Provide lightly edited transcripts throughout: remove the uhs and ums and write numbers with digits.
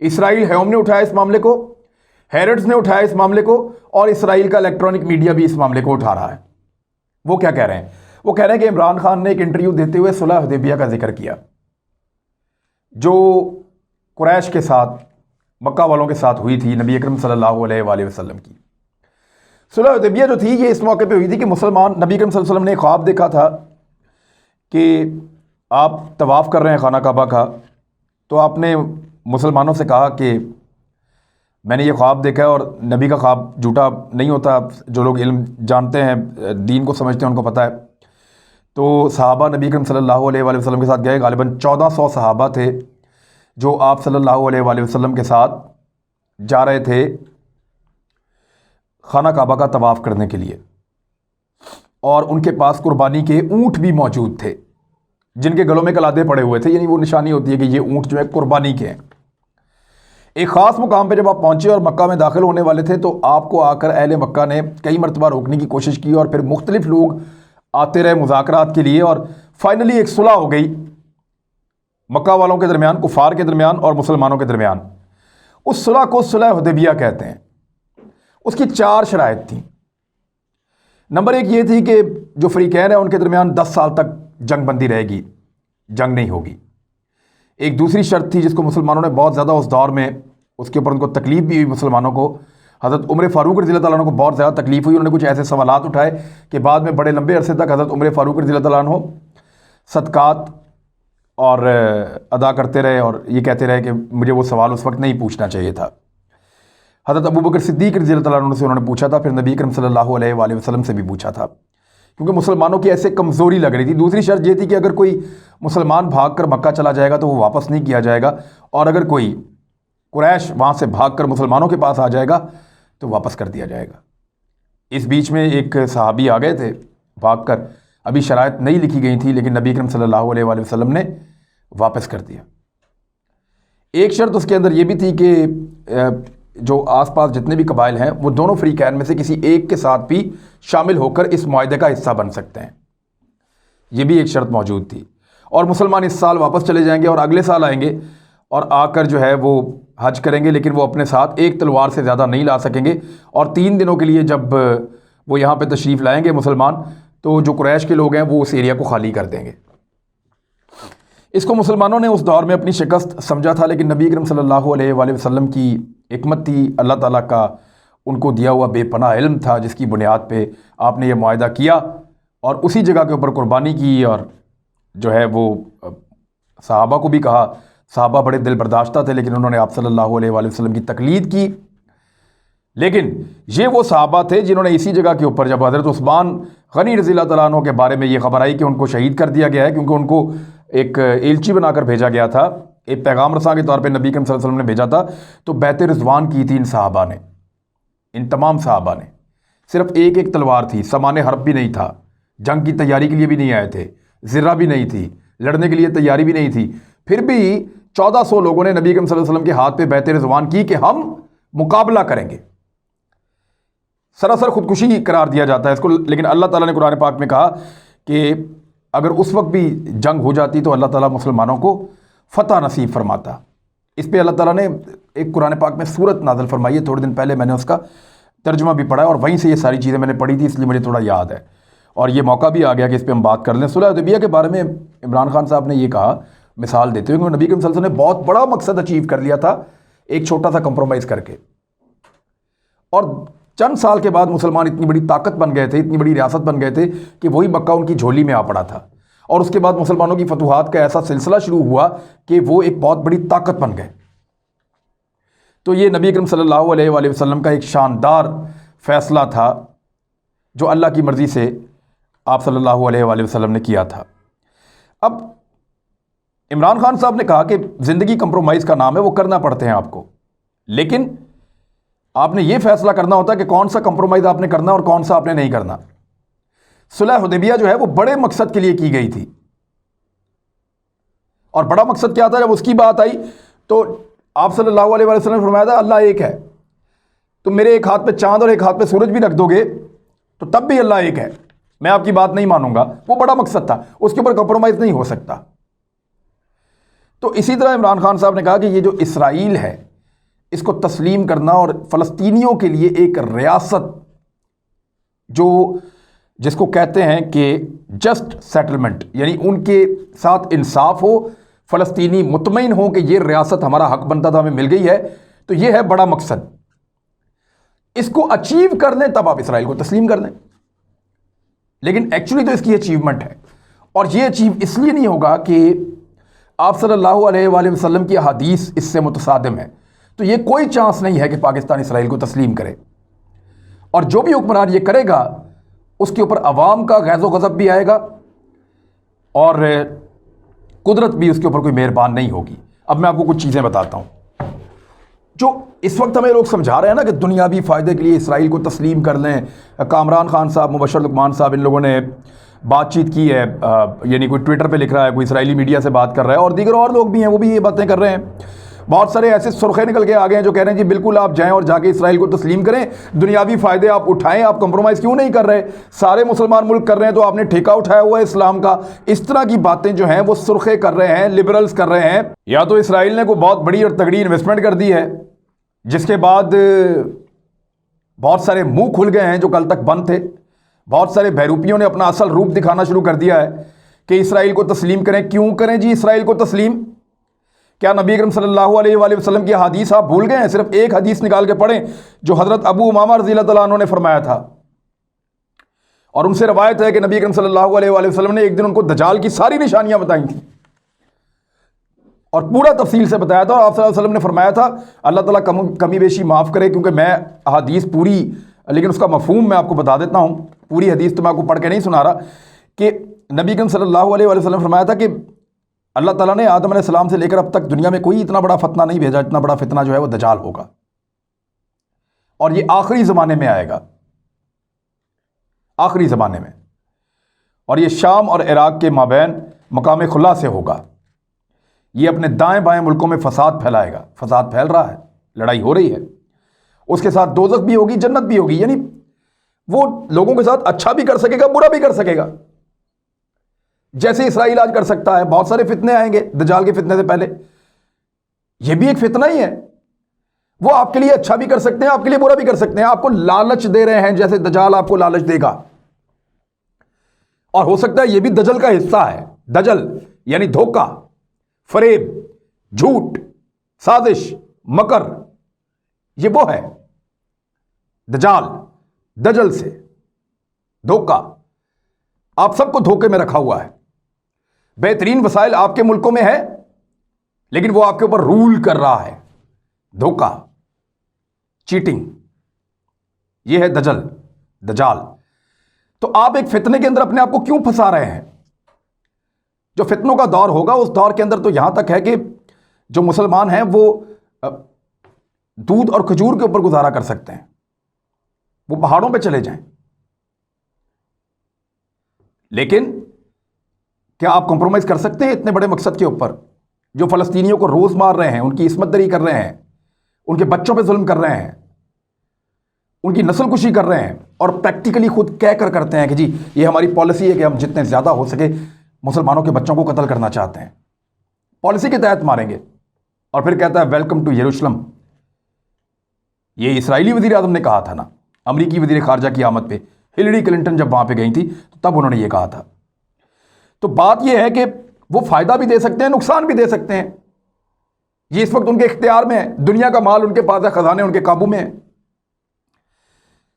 اسرائیل ہیوم نے اٹھایا اس معاملے کو، ہیرڈز نے اٹھایا اس معاملے کو، اور اسرائیل کا الیکٹرانک میڈیا بھی اس معاملے کو اٹھا رہا ہے۔ وہ کیا کہہ رہے ہیں؟ وہ کہہ رہے ہیں کہ عمران خان نے ایک انٹرویو دیتے ہوئے صلح حدیبیہ کا ذکر کیا، جو قریش کے ساتھ، مکہ والوں کے ساتھ ہوئی تھی نبی اکرم صلی اللہ علیہ وآلہ وسلم کی۔ صلح حدیبیہ جو تھی یہ اس موقع پہ ہوئی تھی کہ مسلمان، نبی اکرم صلی اللہ علیہ وسلم نے ایک خواب دیکھا تھا کہ آپ طواف کر رہے ہیں خانہ کعبہ کا، تو آپ نے مسلمانوں سے کہا کہ میں نے یہ خواب دیکھا ہے، اور نبی کا خواب جھوٹا نہیں ہوتا، جو لوگ علم جانتے ہیں، دین کو سمجھتے ہیں، ان کو پتہ ہے۔ تو صحابہ نبی اکرم صلی اللہ علیہ وآلہ وسلم کے ساتھ گئے، غالباً 1400 صحابہ تھے جو آپ صلی اللہ علیہ وآلہ وسلم کے ساتھ جا رہے تھے خانہ کعبہ کا طواف کرنے کے لیے، اور ان کے پاس قربانی کے اونٹ بھی موجود تھے جن کے گلوں میں کلادے پڑے ہوئے تھے، یعنی وہ نشانی ہوتی ہے کہ یہ اونٹ جو ہے قربانی کے ہیں۔ ایک خاص مقام پہ جب آپ پہنچے اور مکہ میں داخل ہونے والے تھے تو آپ کو آ کر اہل مکہ نے کئی مرتبہ روکنے کی کوشش کی، اور پھر مختلف لوگ آتے رہے مذاکرات کے لیے، اور فائنلی ایک صلح ہو گئی مکہ والوں کے درمیان، کفار کے درمیان اور مسلمانوں کے درمیان۔ اس صلح کو صلح حدیبیہ کہتے ہیں۔ اس کی 4 شرائط تھیں۔ نمبر 1 یہ تھی کہ جو فریقین ہیں ان کے درمیان 10 سال تک جنگ بندی رہے گی، جنگ نہیں ہوگی۔ ایک دوسری شرط تھی جس کو مسلمانوں نے بہت زیادہ اس دور میں، اس کے اوپر ان کو تکلیف بھی ہوئی مسلمانوں کو، حضرت عمر فاروق رضی اللہ تعالیٰ عنہ کو بہت زیادہ تکلیف ہوئی، انہوں نے کچھ ایسے سوالات اٹھائے کہ بعد میں بڑے لمبے عرصے تک حضرت عمر فاروق رضی اللہ تعالیٰ عنہ صدقات اور ادا کرتے رہے، اور یہ کہتے رہے کہ مجھے وہ سوال اس وقت نہیں پوچھنا چاہیے تھا۔ حضرت ابوبکر صدیق رضی اللہ تعالیٰ عنہ سے انہوں نے پوچھا تھا، پھر نبی اکرم صلی اللہ علیہ وآلہ وسلم سے بھی پوچھا تھا، کیونکہ مسلمانوں کی ایسے کمزوری لگ رہی تھی۔ دوسری شرط یہ تھی کہ اگر کوئی مسلمان بھاگ کر مکہ چلا جائے گا تو وہ واپس نہیں کیا جائے گا، اور اگر کوئی قریش وہاں سے بھاگ کر مسلمانوں کے پاس آ جائے گا تو واپس کر دیا جائے گا۔ اس بیچ میں ایک صحابی آ گئے تھے بھاگ کر، ابھی شرائط نہیں لکھی گئی تھی، لیکن نبی اکرم صلی اللہ علیہ وآلہ وسلم نے واپس کر دیا۔ ایک شرط اس کے اندر یہ بھی تھی کہ جو آس پاس جتنے بھی قبائل ہیں وہ دونوں فریقین میں سے کسی ایک کے ساتھ بھی شامل ہو کر اس معاہدے کا حصہ بن سکتے ہیں، یہ بھی ایک شرط موجود تھی۔ اور مسلمان اس سال واپس چلے جائیں گے اور اگلے سال آئیں گے اور آ کر جو ہے وہ حج کریں گے، لیکن وہ اپنے ساتھ ایک تلوار سے زیادہ نہیں لا سکیں گے، اور 3 دنوں کے لیے جب وہ یہاں پہ تشریف لائیں گے مسلمان تو جو قریش کے لوگ ہیں وہ اس ایریا کو خالی کر دیں گے۔ اس کو مسلمانوں نے اس دور میں اپنی شکست سمجھا تھا، لیکن نبی اکرم صلی اللہ علیہ وآلہ وسلم کی حکمت تھی، اللہ تعالیٰ کا ان کو دیا ہوا بے پناہ علم تھا، جس کی بنیاد پہ آپ نے یہ معاہدہ کیا اور اسی جگہ کے اوپر قربانی کی، اور جو ہے وہ صحابہ کو بھی کہا۔ صحابہ بڑے دل برداشتہ تھے، لیکن انہوں نے آپ صلی اللہ علیہ وآلہ وسلم کی تقلید کی۔ لیکن یہ وہ صحابہ تھے جنہوں نے اسی جگہ کے اوپر جب حضرت عثمان غنی رضی اللہ تعالیٰ عنہ کے بارے میں یہ خبر آئی کہ ان کو شہید کر دیا گیا ہے، کیونکہ ان کو ایک ایلچی بنا کر بھیجا گیا تھا، ایک پیغام رساں کے طور پہ نبی اکرم صلی اللہ علیہ وسلم نے بھیجا تھا، تو بیعت رضوان کی تھی ان صحابہ نے، ان تمام صحابہ نے۔ صرف ایک تلوار تھی، سامان حرب بھی نہیں تھا، جنگ کی تیاری کے لیے بھی نہیں آئے تھے، زرہ بھی نہیں تھی، لڑنے کے لیے تیاری بھی نہیں تھی، پھر بھی 1400 لوگوں نے نبی اکرم صلی اللہ علیہ وسلم کے ہاتھ پہ بیعت رضوان کی کہ ہم مقابلہ کریں گے۔ سراسر خودکشی قرار دیا جاتا ہے اس کو، لیکن اللہ تعالیٰ نے قرآن پاک میں کہا کہ اگر اس وقت بھی جنگ ہو جاتی تو اللہ تعالیٰ مسلمانوں کو فتح نصیب فرماتا۔ اس پہ اللہ تعالیٰ نے ایک قرآن پاک میں سورت نازل فرمائی ہے، تھوڑے دن پہلے میں نے اس کا ترجمہ بھی پڑھا ہے، اور وہیں سے یہ ساری چیزیں میں نے پڑھی تھی، اس لیے مجھے تھوڑا یاد ہے، اور یہ موقع بھی آ گیا کہ اس پہ ہم بات کر لیں۔ صلح حدیبیہ کے بارے میں عمران خان صاحب نے یہ کہا، مثال دیتے ہوئے کہ نبی کریم صلی اللہ علیہ وسلم نے بہت بڑا مقصد اچیو کر لیا تھا ایک چھوٹا سا کمپرومائز کر کے، اور چند سال کے بعد مسلمان اتنی بڑی طاقت بن گئے تھے، اتنی بڑی ریاست بن گئے تھے کہ وہی مکہ ان کی جھولی میں آ پڑا تھا، اور اس کے بعد مسلمانوں کی فتوحات کا ایسا سلسلہ شروع ہوا کہ وہ ایک بہت بڑی طاقت بن گئے۔ تو یہ نبی اکرم صلی اللہ علیہ وآلہ وسلم کا ایک شاندار فیصلہ تھا جو اللہ کی مرضی سے آپ صلی اللہ علیہ وآلہ وسلم نے کیا تھا۔ اب عمران خان صاحب نے کہا کہ زندگی کمپرومائز کا نام ہے، وہ کرنا پڑتے ہیں آپ کو، لیکن آپ نے یہ فیصلہ کرنا ہوتا ہے کہ کون سا کمپرومائز آپ نے کرنا اور کون سا آپ نے نہیں کرنا۔ صلح حدیبیہ جو ہے وہ بڑے مقصد کے لیے کی گئی تھی، اور بڑا مقصد کیا تھا؟ جب اس کی بات آئی تو آپ صلی اللہ علیہ وآلہ وسلم نے فرمایا تھا اللہ ایک ہے، تم میرے ایک ہاتھ پہ چاند اور ایک ہاتھ پہ سورج بھی رکھ دو گے تو تب بھی اللہ ایک ہے، میں آپ کی بات نہیں مانوں گا۔ وہ بڑا مقصد تھا، اس کے اوپر کمپرومائز نہیں ہو سکتا۔ تو اسی طرح عمران خان صاحب نے کہا کہ یہ جو اسرائیل ہے اس کو تسلیم کرنا اور فلسطینیوں کے لیے ایک ریاست جس کو کہتے ہیں کہ جسٹ سیٹلمنٹ، یعنی ان کے ساتھ انصاف ہو، فلسطینی مطمئن ہو کہ یہ ریاست ہمارا حق بنتا تھا، ہمیں مل گئی ہے، تو یہ ہے بڑا مقصد۔ اس کو اچیو کر لیں تب آپ اسرائیل کو تسلیم کر لیں، لیکن ایکچولی تو اس کی اچیومنٹ ہے، اور یہ اچیو اس لیے نہیں ہوگا کہ آپ صلی اللہ علیہ وآلہ وسلم کی احادیث اس سے متصادم ہے، تو یہ کوئی چانس نہیں ہے کہ پاکستان اسرائیل کو تسلیم کرے، اور جو بھی حکمران یہ کرے گا اس کے اوپر عوام کا غیظ و غضب بھی آئے گا، اور قدرت بھی اس کے اوپر کوئی مہربان نہیں ہوگی۔ اب میں آپ کو کچھ چیزیں بتاتا ہوں جو اس وقت ہمیں لوگ سمجھا رہے ہیں نا کہ دنیاوی فائدے کے لیے اسرائیل کو تسلیم کر لیں۔ کامران خان صاحب، مبشر لقمان صاحب، ان لوگوں نے بات چیت کی ہے، یعنی کوئی ٹویٹر پہ لکھ رہا ہے، کوئی اسرائیلی میڈیا سے بات کر رہا ہے، اور دیگر اور لوگ بھی ہیں وہ بھی یہ باتیں کر رہے ہیں۔ بہت سارے ایسے سرخے نکل کے آگے ہیں جو کہہ رہے ہیں جی بالکل آپ جائیں اور جا کے اسرائیل کو تسلیم کریں، دنیاوی فائدے آپ اٹھائیں، آپ کمپرومائز کیوں نہیں کر رہے؟ سارے مسلمان ملک کر رہے ہیں تو آپ نے ٹھیکہ اٹھایا ہوا ہے اسلام کا۔ اس طرح کی باتیں جو ہیں وہ سرخے کر رہے ہیں، لبرلز کر رہے ہیں۔ یا تو اسرائیل نے کوئی بہت بڑی اور تگڑی انویسٹمنٹ کر دی ہے جس کے بعد بہت سارے منہ کھل گئے ہیں جو کل تک بند تھے، بہت سارے بہروپیوں نے اپنا اصل روپ دکھانا شروع کر دیا ہے کہ اسرائیل کو تسلیم کریں۔ کیوں کریں جی اسرائیل کو تسلیم؟ کیا نبی اکرم صلی اللہ علیہ وآلہ وسلم کی حدیث آپ بھول گئے ہیں؟ صرف ایک حدیث نکال کے پڑھیں جو حضرت ابو امامہ رضی اللہ تعالیٰ عنہ نے فرمایا تھا، اور ان سے روایت ہے کہ نبی اکرم صلی اللہ علیہ وآلہ وسلم نے ایک دن ان کو دجال کی ساری نشانیاں بتائی تھیں اور پورا تفصیل سے بتایا تھا، اور آپ صلی اللہ علیہ وسلم نے فرمایا تھا اللہ تعالیٰ کمی بیشی معاف کرے، کیونکہ میں حدیث پوری، لیکن اس کا مفہوم میں آپ کو بتا دیتا ہوں، پوری حدیث تو میں آپ کو پڑھ کے نہیں سنا رہا، کہ نبی اکرم صلی اللہ علیہ وآلہ وسلم نے فرمایا تھا کہ اللہ تعالیٰ نے آدم علیہ السلام سے لے کر اب تک دنیا میں کوئی اتنا بڑا فتنہ نہیں بھیجا، اتنا بڑا فتنہ جو ہے وہ دجال ہوگا، اور یہ آخری زمانے میں آئے گا، آخری زمانے میں، اور یہ شام اور عراق کے مابین مقام خلا سے ہوگا۔ یہ اپنے دائیں بائیں ملکوں میں فساد پھیلائے گا، فساد پھیل رہا ہے، لڑائی ہو رہی ہے، اس کے ساتھ دوزخ بھی ہوگی، جنت بھی ہوگی، یعنی وہ لوگوں کے ساتھ اچھا بھی کر سکے گا، برا بھی کر سکے گا، جیسے اسرائیل آج کر سکتا ہے۔ بہت سارے فتنے آئیں گے دجال کے فتنے سے پہلے، یہ بھی ایک فتنہ ہی ہے، وہ آپ کے لیے اچھا بھی کر سکتے ہیں، آپ کے لیے برا بھی کر سکتے ہیں، آپ کو لالچ دے رہے ہیں جیسے دجال آپ کو لالچ دے گا، اور ہو سکتا ہے یہ بھی دجل کا حصہ ہے۔ دجل یعنی دھوکہ، فریب، جھوٹ، سازش، مکر، یہ وہ ہے دجال، دجل سے دھوکہ، آپ سب کو دھوکے میں رکھا ہوا ہے۔ بہترین وسائل آپ کے ملکوں میں ہے، لیکن وہ آپ کے اوپر رول کر رہا ہے، دھوکہ، چیٹنگ، یہ ہے دجال۔ تو آپ ایک فتنے کے اندر اپنے آپ کو کیوں پھنسا رہے ہیں؟ جو فتنوں کا دور ہوگا اس دور کے اندر تو یہاں تک ہے کہ جو مسلمان ہیں وہ دودھ اور کھجور کے اوپر گزارا کر سکتے ہیں، وہ پہاڑوں پہ چلے جائیں، لیکن کیا آپ کمپرومائز کر سکتے ہیں اتنے بڑے مقصد کے اوپر؟ جو فلسطینیوں کو روز مار رہے ہیں، ان کی عصمت دری کر رہے ہیں، ان کے بچوں پہ ظلم کر رہے ہیں، ان کی نسل کشی کر رہے ہیں، اور پریکٹیکلی خود کہہ کر کرتے ہیں کہ جی یہ ہماری پالیسی ہے کہ ہم جتنے زیادہ ہو سکے مسلمانوں کے بچوں کو قتل کرنا چاہتے ہیں، پالیسی کے تحت ماریں گے، اور پھر کہتا ہے ویلکم ٹو یروشلم۔ یہ اسرائیلی وزیر اعظم نے کہا تھا نا امریکی وزیر خارجہ کی آمد پہ، ہلری کلنٹن جب وہاں پہ گئی تھی تو تب انہوں نے یہ کہا تھا۔ تو بات یہ ہے کہ وہ فائدہ بھی دے سکتے ہیں، نقصان بھی دے سکتے ہیں، یہ اس وقت ان کے اختیار میں ہے، دنیا کا مال ان کے پاس ہے، خزانے ان کے قابو میں ہیں۔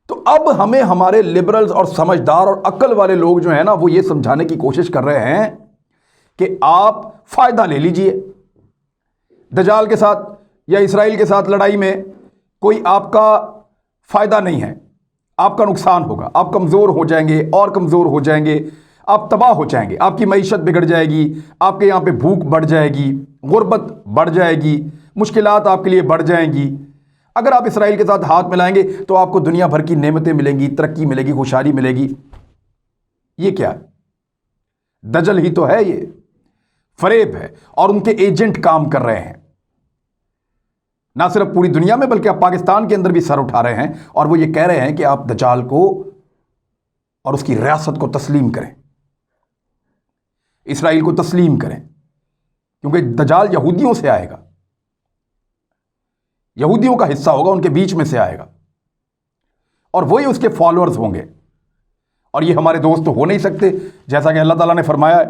تو اب ہمیں ہمارے لبرلز اور سمجھدار اور عقل والے لوگ جو ہیں نا وہ یہ سمجھانے کی کوشش کر رہے ہیں کہ آپ فائدہ لے لیجئے دجال کے ساتھ یا اسرائیل کے ساتھ لڑائی میں، کوئی آپ کا فائدہ نہیں ہے، آپ کا نقصان ہوگا، آپ کمزور ہو جائیں گے اور کمزور ہو جائیں گے، آپ تباہ ہو جائیں گے، آپ کی معیشت بگڑ جائے گی، آپ کے یہاں پہ بھوک بڑھ جائے گی، غربت بڑھ جائے گی، مشکلات آپ کے لیے بڑھ جائیں گی۔ اگر آپ اسرائیل کے ساتھ ہاتھ ملائیں گے تو آپ کو دنیا بھر کی نعمتیں ملیں گی، ترقی ملے گی، خوشحالی ملے گی۔ یہ کیا ہے؟ دجل ہی تو ہے، یہ فریب ہے، اور ان کے ایجنٹ کام کر رہے ہیں، نہ صرف پوری دنیا میں بلکہ آپ پاکستان کے اندر بھی سر اٹھا رہے ہیں، اور وہ یہ کہہ رہے ہیں کہ آپ دجال کو اور اس کی ریاست کو تسلیم کریں، اسرائیل کو تسلیم کریں، کیونکہ دجال یہودیوں سے آئے گا، یہودیوں کا حصہ ہوگا، ان کے بیچ میں سے آئے گا اور وہی اس کے فالوورز ہوں گے، اور یہ ہمارے دوست تو ہو نہیں سکتے جیسا کہ اللہ تعالیٰ نے فرمایا ہے۔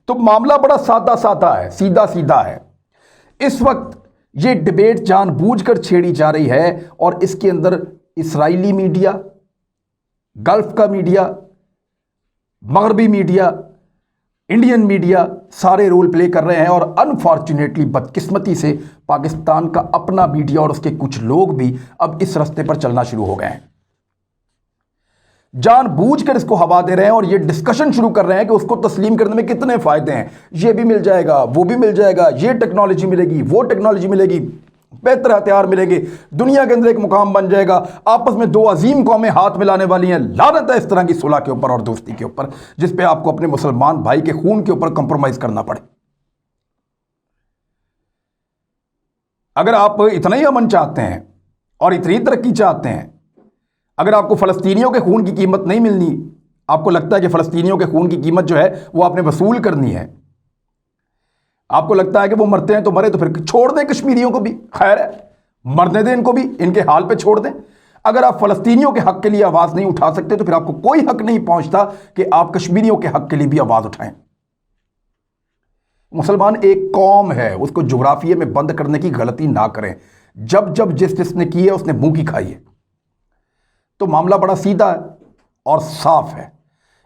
تو معاملہ بڑا سادہ سادہ ہے، سیدھا سیدھا ہے۔ اس وقت یہ ڈیبیٹ جان بوجھ کر چھیڑی جا رہی ہے، اور اس کے اندر اسرائیلی میڈیا، گلف کا میڈیا، مغربی میڈیا، انڈین میڈیا سارے رول پلے کر رہے ہیں، اور انفارچونیٹلی بدقسمتی سے پاکستان کا اپنا میڈیا اور اس کے کچھ لوگ بھی اب اس رستے پر چلنا شروع ہو گئے ہیں، جان بوجھ کر اس کو ہوا دے رہے ہیں، اور یہ ڈسکشن شروع کر رہے ہیں کہ اس کو تسلیم کرنے میں کتنے فائدے ہیں، یہ بھی مل جائے گا، وہ بھی مل جائے گا، یہ ٹیکنالوجی ملے گی، وہ ٹیکنالوجی ملے گی، بہتر ہتھیار ملیں گے، دنیا کے اندر ایک مقام بن جائے گا، آپس میں دو عظیم قومیں ہاتھ ملانے والی ہیں۔ لعنت ہے اس طرح کی صلح کے اوپر اور دوستی کے اوپر، جس پہ آپ کو اپنے مسلمان بھائی کے خون کے اوپر کمپرومائز کرنا پڑے۔ اگر آپ اتنا ہی امن چاہتے ہیں اور اتنی ترقی چاہتے ہیں، اگر آپ کو فلسطینیوں کے خون کی قیمت نہیں ملنی، آپ کو لگتا ہے کہ فلسطینیوں کے خون کی قیمت جو ہے وہ آپ نے وصول کرنی ہے، آپ کو لگتا ہے کہ وہ مرتے ہیں تو مرے، تو پھر چھوڑ دیں کشمیریوں کو بھی، خیر ہے، مرنے دیں ان کو بھی، ان کے حال پہ چھوڑ دیں۔ اگر آپ فلسطینیوں کے حق کے لیے آواز نہیں اٹھا سکتے تو پھر آپ کو کوئی حق نہیں پہنچتا کہ آپ کشمیریوں کے حق کے لیے بھی آواز اٹھائیں۔ مسلمان ایک قوم ہے، اس کو جغرافیے میں بند کرنے کی غلطی نہ کریں۔ جب جب جس نے کی ہے اس نے منہ کی کھائی ہے۔ تو معاملہ بڑا سیدھا ہے اور صاف ہے۔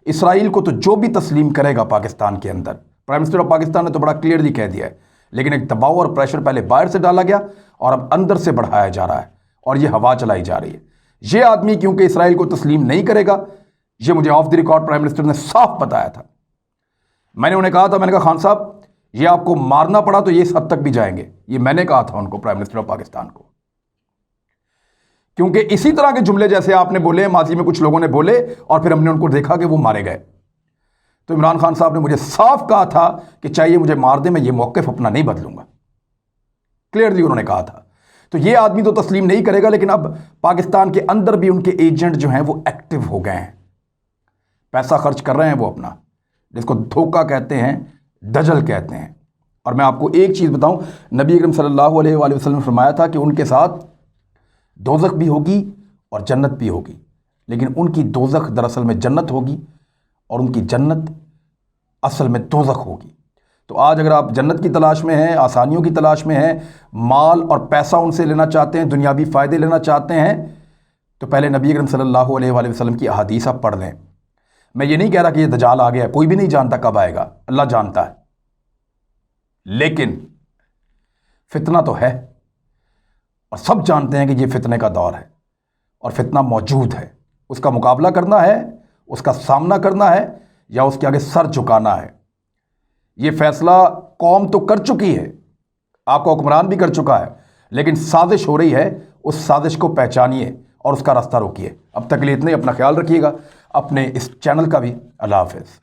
اسرائیل کو تو جو بھی تسلیم کرے گا پاکستان کے اندر، پرائم منسٹر آف پاکستان نے تو بڑا کلیئرلی کہہ دیا ہے، لیکن ایک دباؤ اور پریشر پہلے باہر سے ڈالا گیا اور اب اندر سے بڑھایا جا رہا ہے، اور یہ ہوا چلائی جا رہی ہے۔ یہ آدمی کیونکہ اسرائیل کو تسلیم نہیں کرے گا، یہ مجھے of the record prime minister نے صاف بتایا تھا۔ میں نے انہیں کہا تھا، میں نے کہا خان صاحب یہ آپ کو مارنا پڑا تو یہ اس حد تک بھی جائیں گے، یہ میں نے کہا تھا ان کو، پرائم منسٹر آف پاکستان کو، کیونکہ اسی طرح کے جملے جیسے آپ نے بولے، ماضی میں کچھ لوگوں نے بولے، اور پھر ہم نے ان کو دیکھا کہ وہ مارے گئے۔ تو عمران خان صاحب نے مجھے صاف کہا تھا کہ چاہیے مجھے مار دیں، میں یہ موقف اپنا نہیں بدلوں گا، کلیئرلی انہوں نے کہا تھا۔ تو یہ آدمی تو تسلیم نہیں کرے گا، لیکن اب پاکستان کے اندر بھی ان کے ایجنٹ جو ہیں وہ ایکٹیو ہو گئے ہیں، پیسہ خرچ کر رہے ہیں وہ اپنا، جس کو دھوکہ کہتے ہیں، دجل کہتے ہیں۔ اور میں آپ کو ایک چیز بتاؤں، نبی اکرم صلی اللہ علیہ وآلہ وسلم نے فرمایا تھا کہ ان کے ساتھ دوزخ بھی ہوگی اور جنت بھی ہوگی، لیکن ان کی دوزخ دراصل میں جنت ہوگی، اور ان کی جنت اصل میں دوزخ ہوگی۔ تو آج اگر آپ جنت کی تلاش میں ہیں، آسانیوں کی تلاش میں ہیں، مال اور پیسہ ان سے لینا چاہتے ہیں، دنیاوی فائدے لینا چاہتے ہیں، تو پہلے نبی اکرم صلی اللہ علیہ وآلہ وسلم کی احادیث آپ پڑھ لیں۔ میں یہ نہیں کہہ رہا کہ یہ دجال آ گیا، کوئی بھی نہیں جانتا کب آئے گا، اللہ جانتا ہے، لیکن فتنہ تو ہے، اور سب جانتے ہیں کہ یہ فتنے کا دور ہے، اور فتنہ موجود ہے، اس کا مقابلہ کرنا ہے، اس کا سامنا کرنا ہے، یا اس کے آگے سر جھکانا ہے۔ یہ فیصلہ قوم تو کر چکی ہے، آپ کو حکمران بھی کر چکا ہے، لیکن سازش ہو رہی ہے، اس سازش کو پہچانیے اور اس کا راستہ روکیے۔ اب تک کے لیے اتنے، اپنا خیال رکھیے گا، اپنے اس چینل کا بھی۔ اللہ حافظ۔